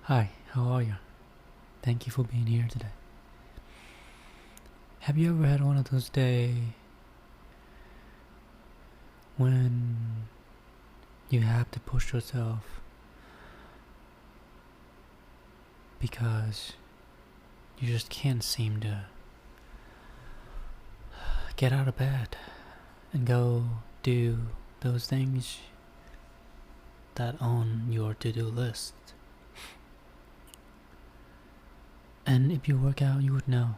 Hi, how are you? Thank you for being here today. Have you ever had one of those days when you have to push yourself because you just can't seem to get out of bed and go do those things that on your to-do list? And if you work out, you would know.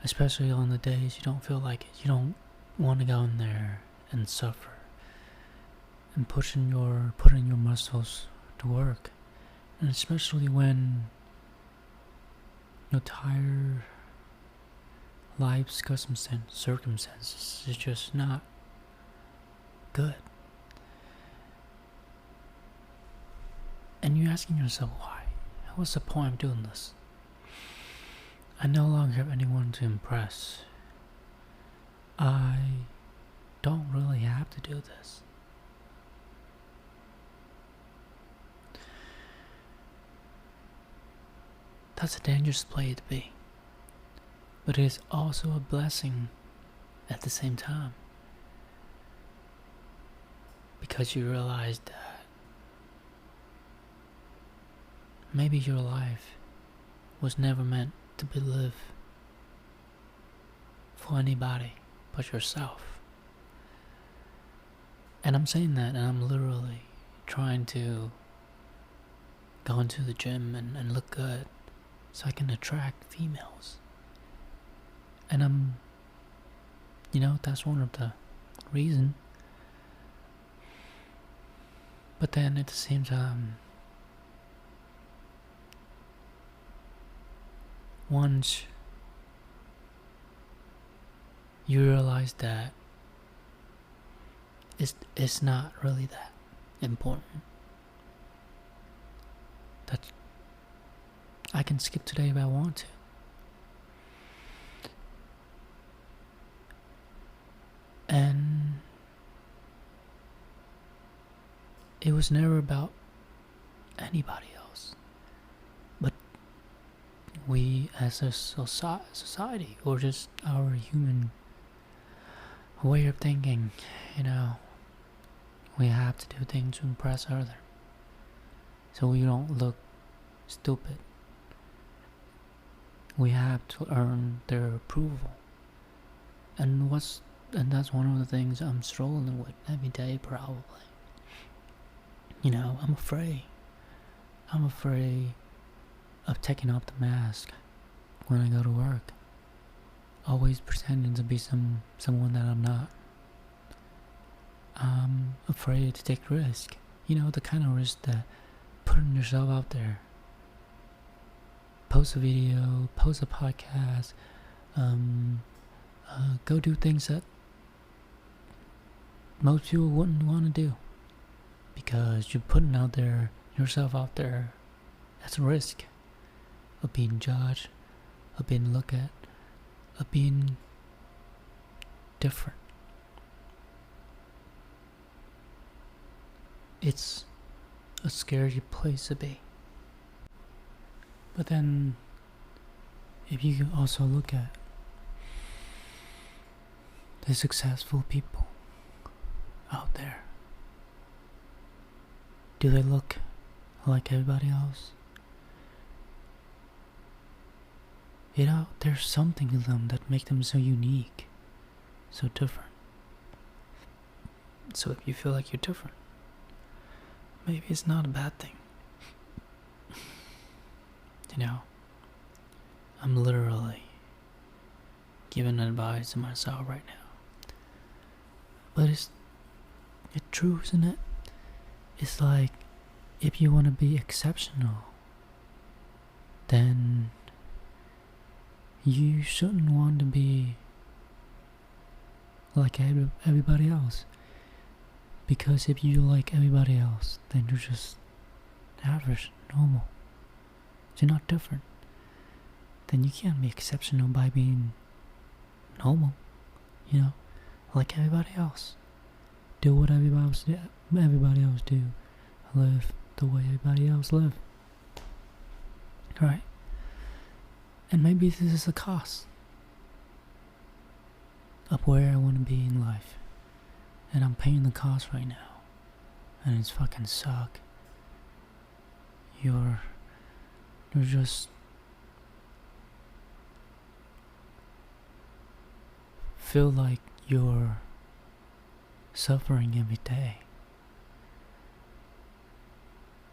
Especially on the days you don't feel like it. You don't want to go in there and suffer and putting your muscles to work. And especially when your entire life circumstances is just not good. And you're asking yourself why. What's the point of doing this? I no longer have anyone to impress. I don't really have to do this. That's a dangerous place to be. But it is also a blessing at the same time. Because you realize that maybe your life was never meant to be lived for anybody but yourself. And I'm saying that, and I'm literally trying to go into the gym and look good so I can attract females. And that's one of the reasons. But then at the same time, once you realize that it's not really that important, that I can skip today if I want to. And it was never about anybody else, but we as a society, or just our human way of thinking, we have to do things to impress others, so we don't look stupid. We have to earn their approval, and that's one of the things I'm struggling with every day, probably. I'm afraid. I'm afraid of taking off the mask when I go to work. Always pretending to be someone that I'm not. I'm afraid to take risk. The kind of risk that putting yourself out there. Post a video, post a podcast, go do things that most people wouldn't want to do. Because you're putting yourself out there. That's a risk of being judged, of being looked at, of being different. It's a scary place to be. But then, if you can also look at the successful people out there, do they look like everybody else? There's something in them that make them so unique, so different. So if you feel like you're different, maybe it's not a bad thing. I'm literally giving advice to myself right now. But it's true, isn't it? It's like, if you want to be exceptional, then you shouldn't want to be like everybody else. Because if you like everybody else, then you're just average, normal. You're not different. Then you can't be exceptional by being normal, like everybody else. Do what everybody else do. live the way everybody else live. Right? And maybe this is the cost of where I want to be in life. And I'm paying the cost right now. And it's fucking suck. You're just feel like you're suffering every day.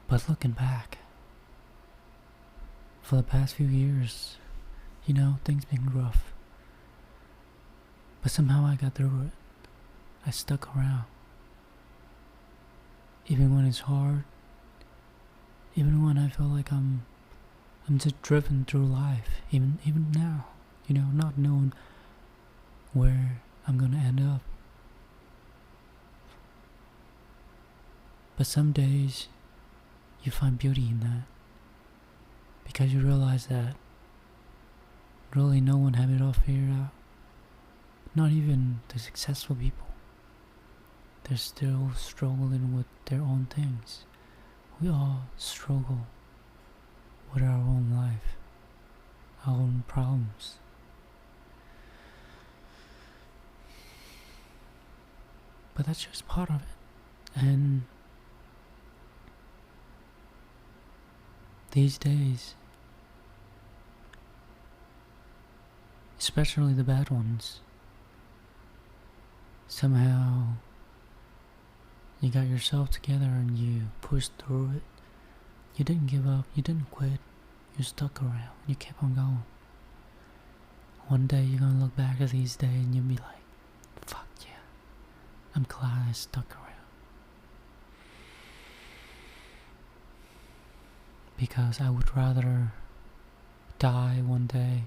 But looking back, for the past few years, things been rough. But somehow I got through it. I stuck around. Even when it's hard, even when I feel like I'm just driven through life, even now, not knowing where I'm gonna end up. But some days you find beauty in that, because you realize that really no one have it all figured out. Not even the successful people. They're still struggling with their own things. We all struggle with our own life, our own problems. But that's just part of it. And these days, especially the bad ones, somehow you got yourself together and you pushed through it. You didn't give up, you didn't quit, you stuck around, you kept on going. One day you're gonna look back at these days and you'll be like, fuck yeah, I'm glad I stuck around. Because I would rather die one day,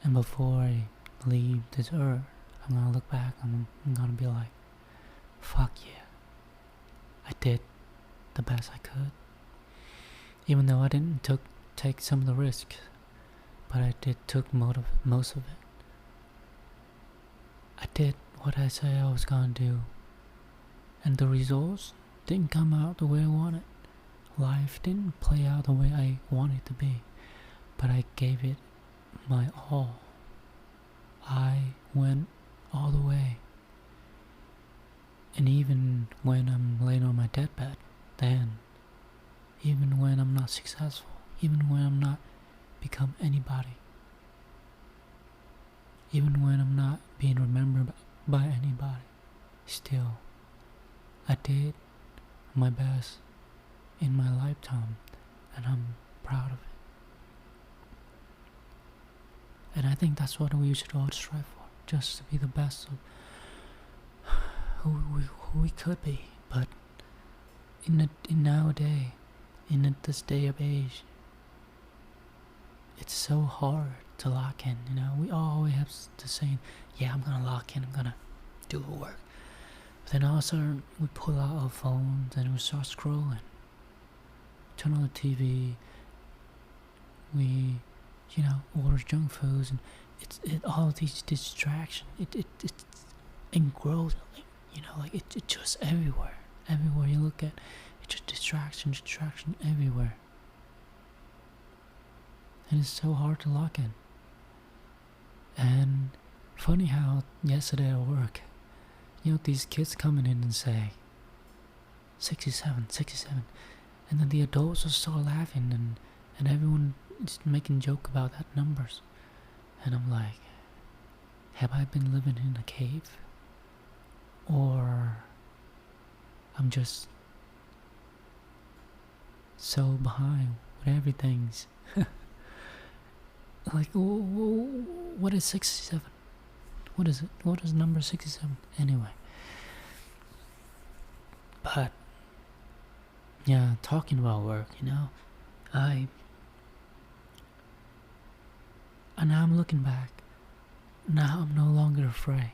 and before I leave this earth, I'm gonna look back and I'm gonna be like, fuck yeah, I did the best I could. Even though I didn't take some of the risks, but I took most of it. I did what I said I was gonna do, and the results didn't come out the way I wanted. Life didn't play out the way I wanted it to be, but I gave it my all. I went all the way. And even when I'm laying on my deathbed, then, even when I'm not successful, even when I'm not become anybody, even when I'm not being remembered by anybody, still, I did my best in my lifetime, and I'm proud of it. And I think that's what we should all strive for, just to be the best of who we could be. But in nowadays, in this day of age, it's so hard to lock in. We always have to say, yeah, I'm gonna lock in, I'm gonna do the work. But then all of a sudden we pull out our phones and we start scrolling, turn on the TV, we order junk foods, and it's all these distractions. It's engrossing. It's just everywhere. Everywhere you look at, it's just distraction everywhere. And it's so hard to lock in. And funny how yesterday at work, these kids coming in and say, 67, and then the adults will start laughing, and everyone is making joke about that numbers. And I'm like, have I been living in a cave? Or I'm just so behind with everything's like, what is 67? What is it? What is number 67? Anyway. But yeah, talking about work, and now I'm looking back. Now I'm no longer afraid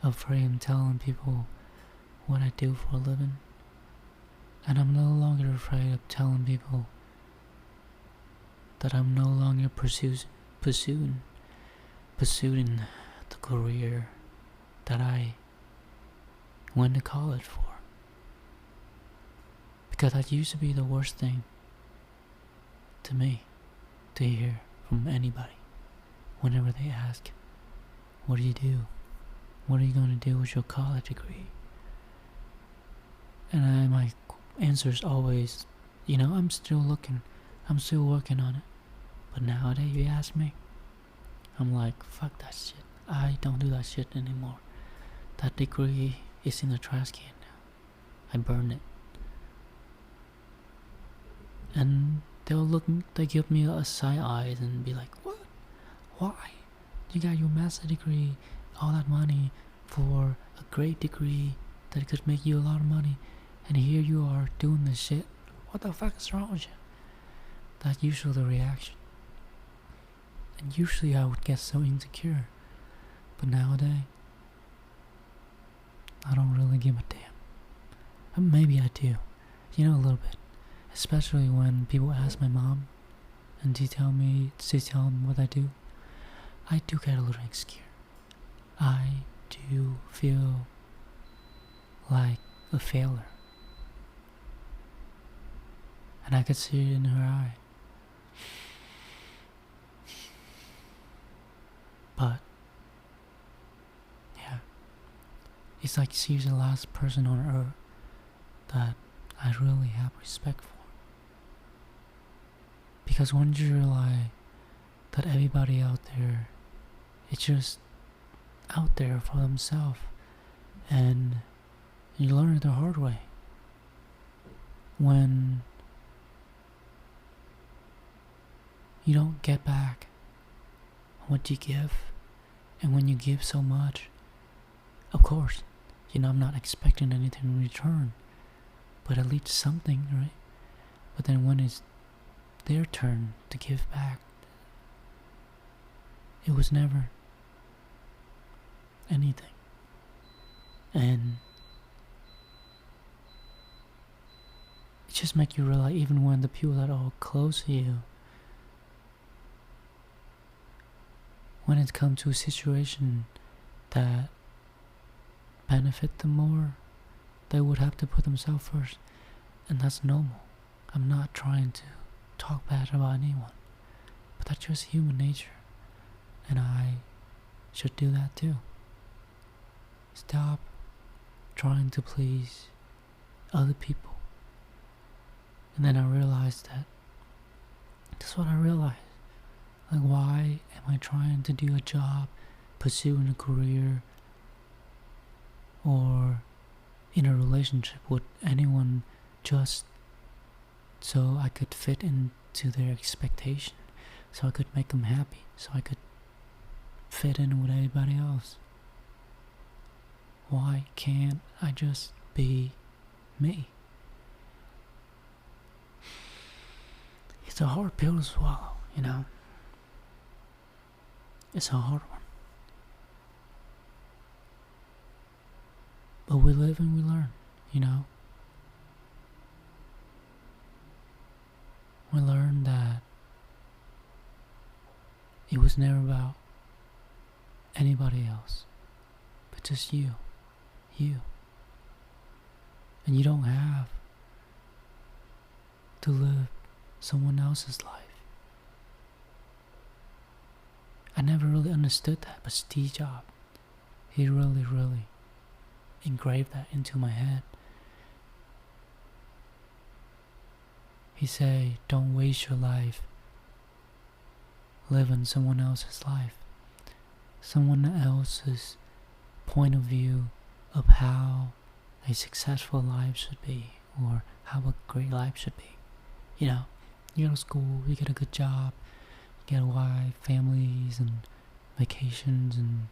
of telling people what I do for a living. And I'm no longer afraid of telling people that I'm no longer pursuing the career that I went to college for. Because that used to be the worst thing to me to hear from anybody whenever they ask, what do you do? What are you going to do with your college degree? And my answer is always, I'm still looking. I'm still working on it. But nowadays, you ask me, I'm like, fuck that shit. I don't do that shit anymore. That degree is in the trash can now. I burned it. And they give me a side eyes and be like, what? Why? You got your master degree, all that money for a great degree that could make you a lot of money, and here you are doing this shit. What the fuck is wrong with you? That's usually the reaction. And usually I would get so insecure. But nowadays, I don't really give a damn. Maybe I do. A little bit. Especially when people ask my mom and she tell them what I do. I do get a little insecure. I do feel like a failure. And I could see it in her eye. But, yeah. It's like she's the last person on earth that I really have respect for. Because once you realize that everybody out there is just out there for themselves, and you learn it the hard way. When you don't get back what you give, and when you give so much, of course, I'm not expecting anything in return, but at least something, right? But then when it's their turn to give back, it was never anything. And it just makes you realize, even when the people that are close to you, when it comes to a situation that benefit them more, they would have to put themselves first. And that's normal. I'm not trying to talk bad about anyone, but that's just human nature, and I should do that too. Stop trying to please other people. And then I realized that's what I realized. Like, why am I trying to do a job, pursuing a career, or in a relationship with anyone just so I could fit into their expectation, so I could make them happy, so I could fit in with everybody else? Why can't I just be me? It's a hard pill to swallow, It's a hard one. But we live and we learn, We learn that it was never about anybody else, but just you. And you don't have to live someone else's life. I never really understood that, but Steve Jobs, he really engraved that into my head. He said, don't waste your life living someone else's life, someone else's point of view of how a successful life should be, or how a great life should be. You go to school, you get a good job, you get a wife, families, and vacations, and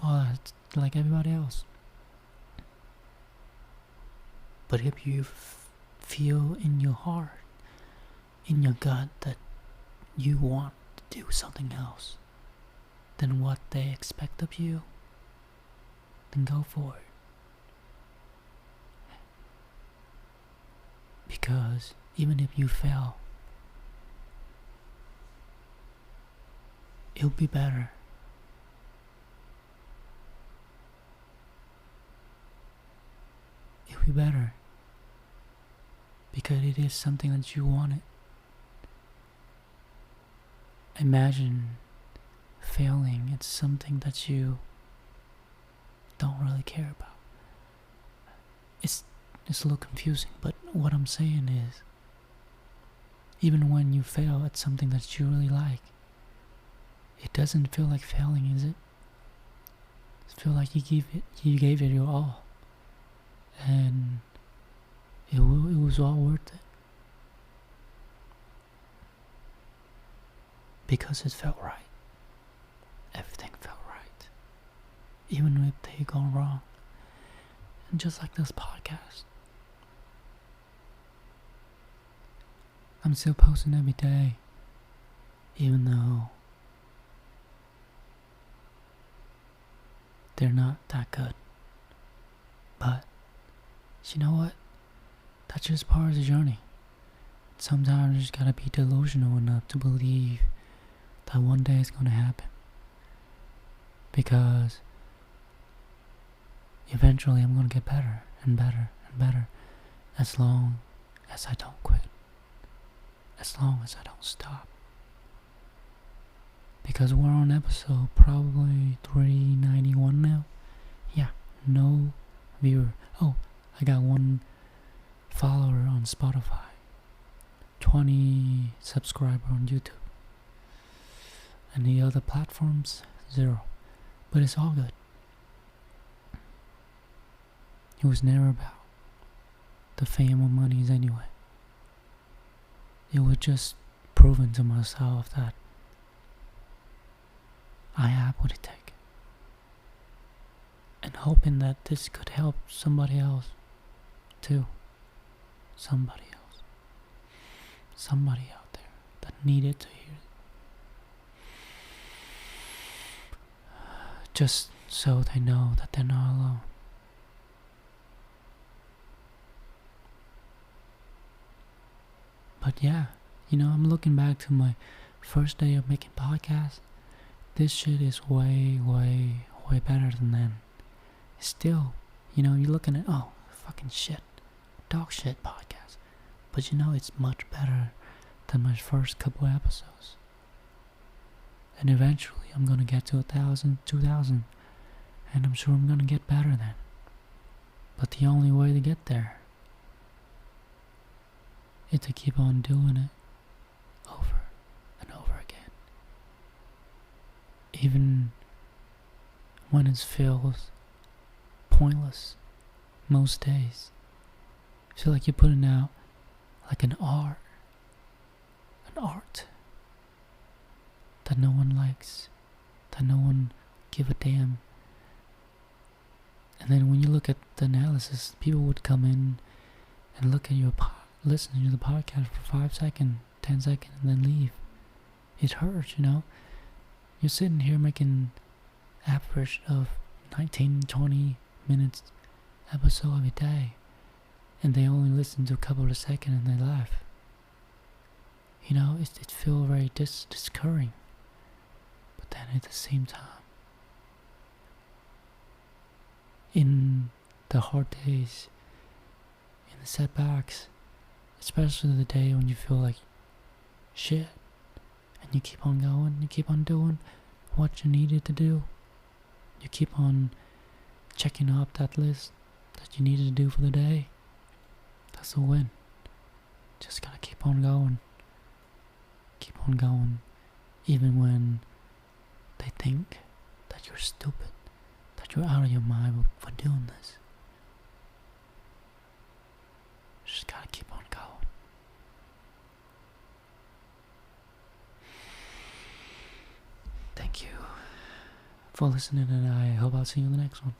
all that, like everybody else. But if you feel in your heart, in your gut, that you want to do something else than what they expect of you, then go for it. Because even if you fail, it'll be better. It'll be better because it is something that you wanted. Imagine failing, it's something that you don't really care about. It's a little confusing, but what I'm saying is, even when you fail at something that you really like, it doesn't feel like failing, is it? It feels like you gave it your all, and it was all worth it, because it felt right. Everything felt right, even if they gone wrong. And just like this podcast, I'm still posting every day, even though they're not that good. But you know what? That's just part of the journey. Sometimes you just gotta be delusional enough to believe that one day it's gonna happen. Because eventually I'm gonna get better and better and better, as long as I don't quit. As long as I don't stop. Because we're on episode probably 391 now. Yeah, no viewer. Oh, I got 1 follower on Spotify, 20 subscriber on YouTube, and the other platforms 0. But it's all good. It was never about the fame or monies anyway. It was just proving to myself that I have what it takes, and hoping that this could help somebody else too. Somebody else. Somebody out there that needed to hear it. Just so they know that they're not alone. But yeah, I'm looking back to my first day of making podcasts. This shit is way, way, way better than then. Still, you're looking at, oh, fucking shit, dog shit podcast. But it's much better than my first couple episodes. And eventually I'm gonna get to 1,000, 2,000, and I'm sure I'm gonna get better then. But the only way to get there is to keep on doing it over and over again. Even when it feels pointless most days. I feel like you're putting out like an art that no one likes, that no one give a damn. And then when you look at the analysis, people would come in and look at your listen to the podcast for 5 seconds, 10 seconds, and then leave. It hurts, You're sitting here making average of 19, 20 minutes episode every day, and they only listen to a couple of seconds and they laugh. It feels very discouraging. But then at the same time, in the hard days, in the setbacks, especially the day when you feel like shit, and you keep on going, you keep on doing what you needed to do, you keep on checking up that list that you needed to do for the day, that's a win. Just gotta keep on going, even when they think that you're stupid, that you're out of your mind for doing this. Just gotta keep on going. Thank you for listening, and I hope I'll see you in the next one.